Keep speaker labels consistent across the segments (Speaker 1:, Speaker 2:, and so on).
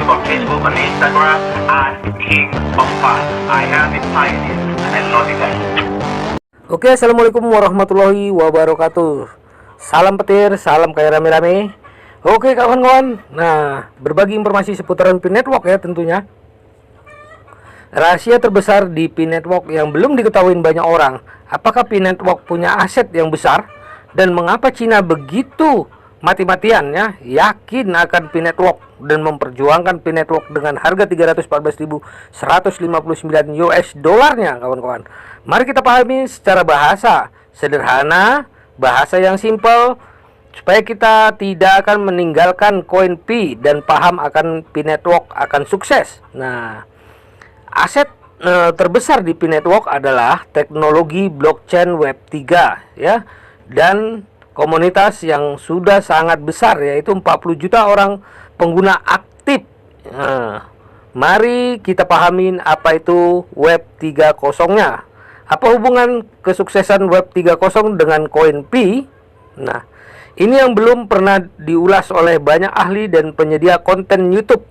Speaker 1: YouTube, on Facebook, on Instagram, at King of Fun. I have been pioneer and I love you guys.
Speaker 2: Oke, assalamualaikum warahmatullahi wabarakatuh. Salam petir, salam kaya rame-rame. Oke kawan-kawan, nah berbagi informasi seputaran Pi Network ya tentunya. Rahasia terbesar di Pi Network yang belum diketahui banyak orang. Apakah Pi Network punya aset yang besar? Dan mengapa Cina begitu mati-matian ya yakin akan Pi Network dan memperjuangkan Pi Network dengan harga 314.159 US dollarnya kawan-kawan. Mari kita pahami secara bahasa sederhana, bahasa yang simpel, supaya kita tidak akan meninggalkan koin Pi dan paham akan Pi Network akan sukses. Nah, aset terbesar di Pi Network adalah teknologi blockchain Web 3 ya, dan komunitas yang sudah sangat besar, yaitu 40 juta orang pengguna aktif. Mari kita pahamin apa itu Web 3.0-nya. Apa hubungan kesuksesan Web 3.0 dengan koin Pi? Nah, ini yang belum pernah diulas oleh banyak ahli dan penyedia konten YouTube.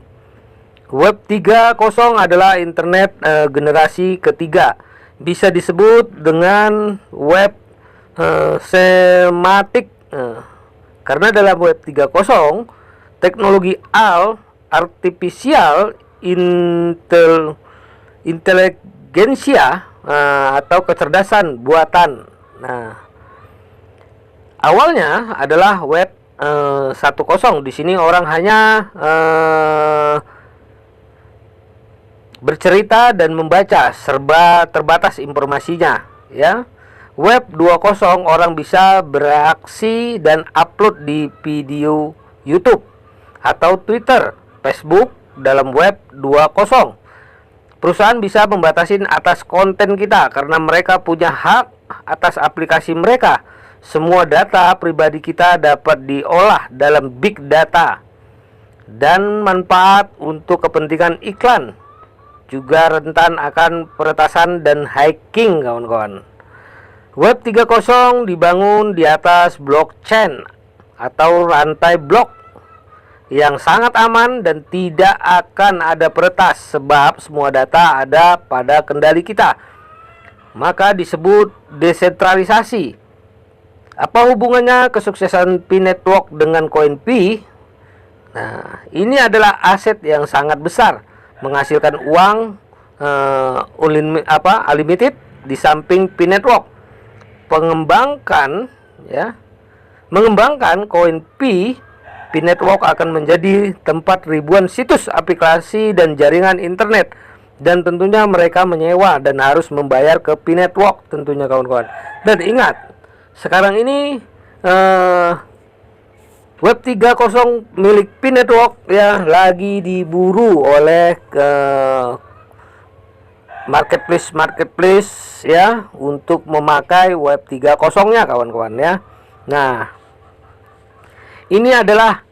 Speaker 2: Web 3.0 adalah internet generasi ketiga. Bisa disebut dengan web sematik, karena dalam Web 3.0 teknologi artificial inteligensia atau kecerdasan buatan. Nah, awalnya adalah Web 1.0. Di sini orang hanya bercerita dan membaca, serba terbatas informasinya ya. Web 2.0 orang bisa bereaksi dan upload di video YouTube atau Twitter, Facebook dalam Web 2.0. Perusahaan bisa membatasi atas konten kita karena mereka punya hak atas aplikasi mereka. Semua data pribadi kita dapat diolah dalam big data dan manfaat untuk kepentingan iklan. Juga rentan akan peretasan dan hacking kawan-kawan. Web 3.0 dibangun di atas blockchain atau rantai blok yang sangat aman dan tidak akan ada peretas sebab semua data ada pada kendali kita. Maka disebut desentralisasi. Apa hubungannya kesuksesan Pi Network dengan koin Pi? Nah, ini adalah aset yang sangat besar, menghasilkan uang unlimited di samping Pi Network. Mengembangkan koin Pi Network akan menjadi tempat ribuan situs, aplikasi dan jaringan internet, dan tentunya mereka menyewa dan harus membayar ke Pi Network tentunya kawan-kawan. Dan ingat, sekarang ini Web 3.0 milik Pi Network ya lagi diburu oleh marketplace ya untuk memakai Web 3.0-nya kawan-kawan ya. Nah, ini adalah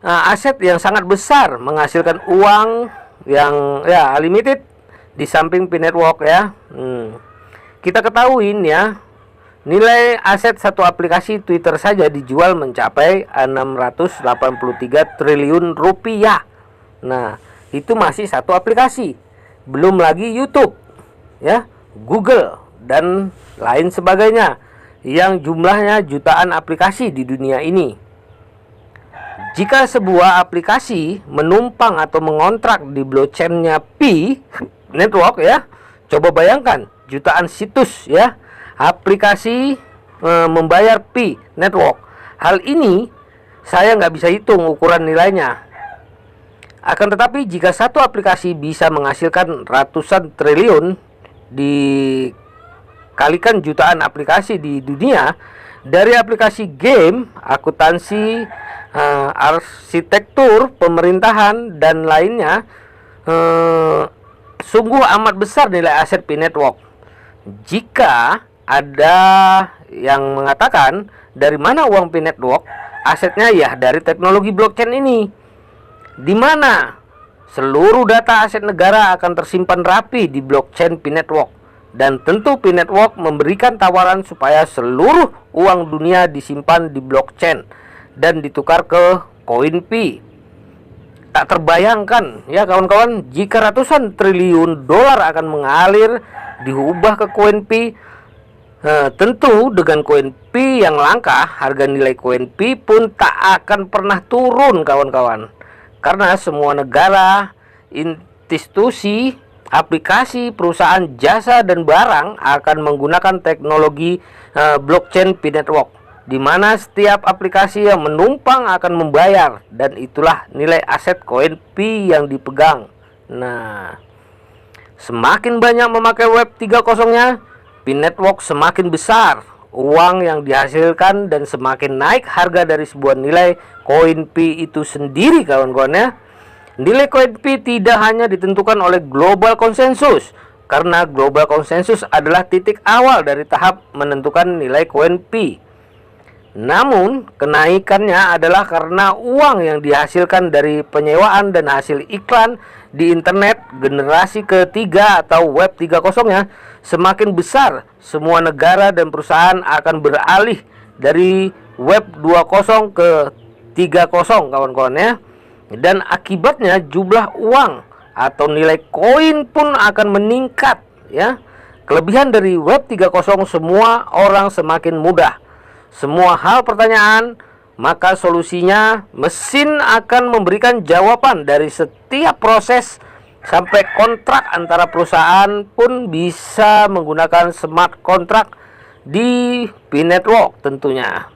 Speaker 2: aset yang sangat besar, menghasilkan uang yang ya unlimited di samping Pi Network ya. Kita ketahuin ya, nilai aset satu aplikasi Twitter saja dijual mencapai 683 triliun rupiah. Nah, itu masih satu aplikasi. Belum lagi YouTube ya, Google dan lain sebagainya yang jumlahnya jutaan aplikasi di dunia ini. Jika sebuah aplikasi menumpang atau mengontrak di blockchain-nya Pi Network ya, coba bayangkan jutaan situs ya, aplikasi membayar Pi Network. Hal ini saya nggak bisa hitung ukuran nilainya. Akan tetapi jika satu aplikasi bisa menghasilkan ratusan triliun dikalikan jutaan aplikasi di dunia, dari aplikasi game, akuntansi, arsitektur, pemerintahan dan lainnya, sungguh amat besar nilai aset Pi Network. Jika ada yang mengatakan dari mana uang Pi Network, asetnya ya dari teknologi blockchain ini, di mana seluruh data aset negara akan tersimpan rapi di blockchain Pi Network. Dan tentu Pi Network memberikan tawaran supaya seluruh uang dunia disimpan di blockchain dan ditukar ke koin Pi. Tak terbayangkan ya kawan-kawan, jika ratusan triliun dolar akan mengalir diubah ke koin Pi. Tentu dengan koin Pi yang langka, harga nilai koin Pi pun tak akan pernah turun kawan-kawan. Karena semua negara, institusi, aplikasi, perusahaan jasa dan barang akan menggunakan teknologi blockchain Pi Network, di mana setiap aplikasi yang menumpang akan membayar, dan itulah nilai aset koin Pi yang dipegang. Nah, semakin banyak memakai web 3.0-nya, Pi Network semakin besar uang yang dihasilkan dan semakin naik harga dari sebuah nilai koin Pi itu sendiri kawan-kawan ya. Nilai koin Pi tidak hanya ditentukan oleh global konsensus, karena global konsensus adalah titik awal dari tahap menentukan nilai koin Pi. Namun, kenaikannya adalah karena uang yang dihasilkan dari penyewaan dan hasil iklan di internet generasi ketiga atau web 3.0-nya semakin besar. Semua negara dan perusahaan akan beralih dari web 2.0 ke 3.0 kawan-kawan ya. Dan akibatnya jumlah uang atau nilai koin pun akan meningkat ya. Kelebihan dari web 3.0, semua orang semakin mudah. Semua hal pertanyaan, maka solusinya mesin akan memberikan jawaban dari setiap proses sampai kontrak antara perusahaan pun bisa menggunakan smart contract di Pi Network tentunya.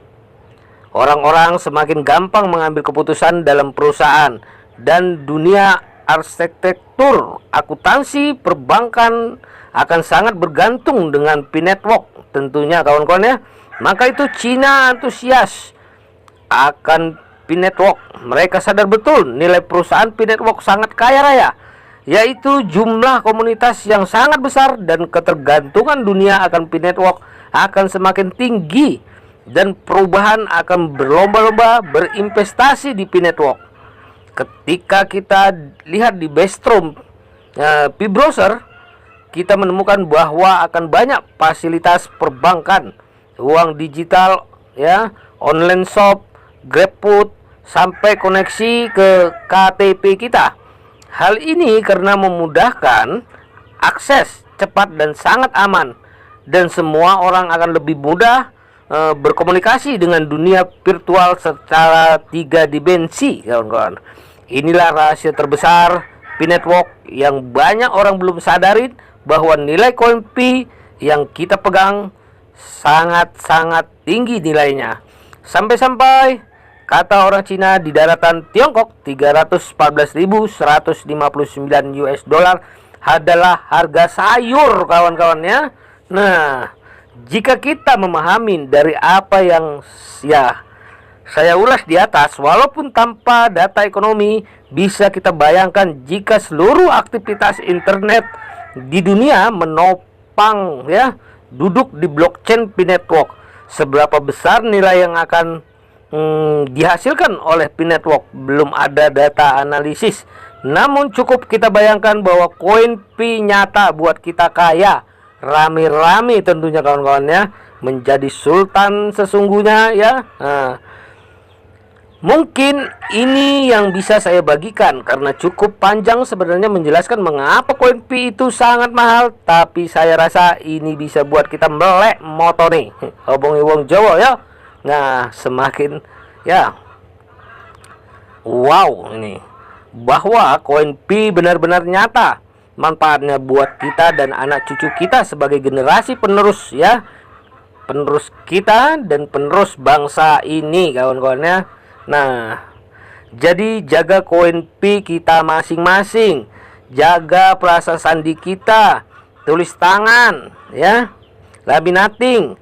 Speaker 2: Orang-orang semakin gampang mengambil keputusan dalam perusahaan, dan dunia arsitektur, akuntansi, perbankan akan sangat bergantung dengan Pi Network tentunya kawan-kawan ya. Maka itu Cina antusias akan Pi Network. Mereka sadar betul nilai perusahaan Pi Network sangat kaya raya, yaitu jumlah komunitas yang sangat besar, dan ketergantungan dunia akan Pi Network akan semakin tinggi, dan perubahan akan berlomba-lomba berinvestasi di Pi Network. Ketika kita lihat di Bestrom Pi Browser, kita menemukan bahwa akan banyak fasilitas perbankan, uang digital ya, online shop, GrabFood, sampai koneksi ke KTP kita. Hal ini karena memudahkan akses cepat dan sangat aman, dan semua orang akan lebih mudah berkomunikasi dengan dunia virtual secara 3 dimensi kawan-kawan. Inilah rahasia terbesar Pi Network yang banyak orang belum sadarin, bahwa nilai koin Pi yang kita pegang sangat-sangat tinggi nilainya. Sampai-sampai kata orang Cina di daratan Tiongkok, 314.159 US dollar adalah harga sayur kawan-kawan ya. Nah, jika kita memahami dari apa yang saya ulas di atas, walaupun tanpa data ekonomi, bisa kita bayangkan jika seluruh aktivitas internet di dunia menopang ya, duduk di blockchain Pi Network, seberapa besar nilai yang akan dihasilkan oleh Pi Network. Belum ada data analisis, namun cukup kita bayangkan bahwa koin Pi nyata buat kita kaya, rame-rame tentunya kawan-kawan ya, menjadi sultan sesungguhnya ya. Mungkin ini yang bisa saya bagikan, karena cukup panjang sebenarnya menjelaskan mengapa koin Pi itu sangat mahal. Tapi saya rasa ini bisa buat kita melek moto nih, hubungi wong Jawa ya. Nah, semakin ya wow ini, bahwa koin Pi benar-benar nyata manfaatnya buat kita dan anak cucu kita sebagai generasi penerus ya, penerus kita dan penerus bangsa ini kawan-kawan ya. Nah, jadi jaga koin Pi kita masing-masing, jaga perasa sandi kita, tulis tangan ya, laminating,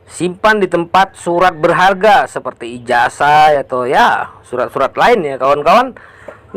Speaker 2: simpan di tempat surat berharga seperti ijazah atau ya surat-surat lain ya kawan-kawan.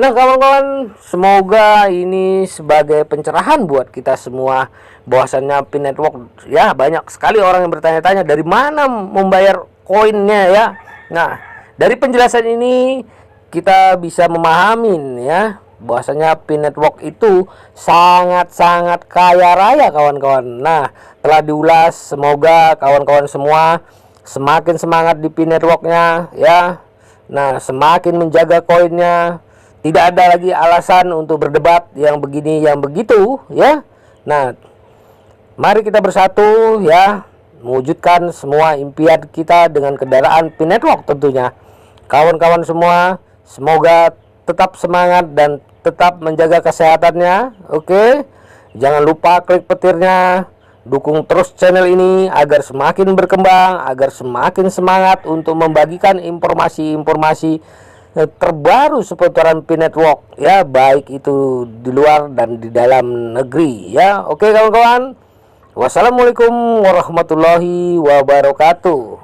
Speaker 2: Nah kawan-kawan, semoga ini sebagai pencerahan buat kita semua, bahwasannya Pi Network ya, banyak sekali orang yang bertanya-tanya dari mana membayar koinnya ya. Nah, dari penjelasan ini kita bisa memahami ya, bahwasanya Pi Network itu sangat-sangat kaya raya kawan-kawan. Nah, telah diulas, semoga kawan-kawan semua semakin semangat di Pi Networknya ya. Nah, semakin menjaga koinnya, Tidak ada lagi alasan untuk berdebat yang begini yang begitu ya. Nah, mari kita bersatu ya, mewujudkan semua impian kita dengan kendaraan P-Network tentunya. Kawan-kawan semua, semoga tetap semangat dan tetap menjaga kesehatannya. Oke. Jangan lupa klik petirnya, dukung terus channel ini agar semakin berkembang, agar semakin semangat untuk membagikan informasi-informasi terbaru seputaran P-Network ya, baik itu di luar dan di dalam negeri ya. Oke kawan-kawan, wassalamualaikum warahmatullahi wabarakatuh.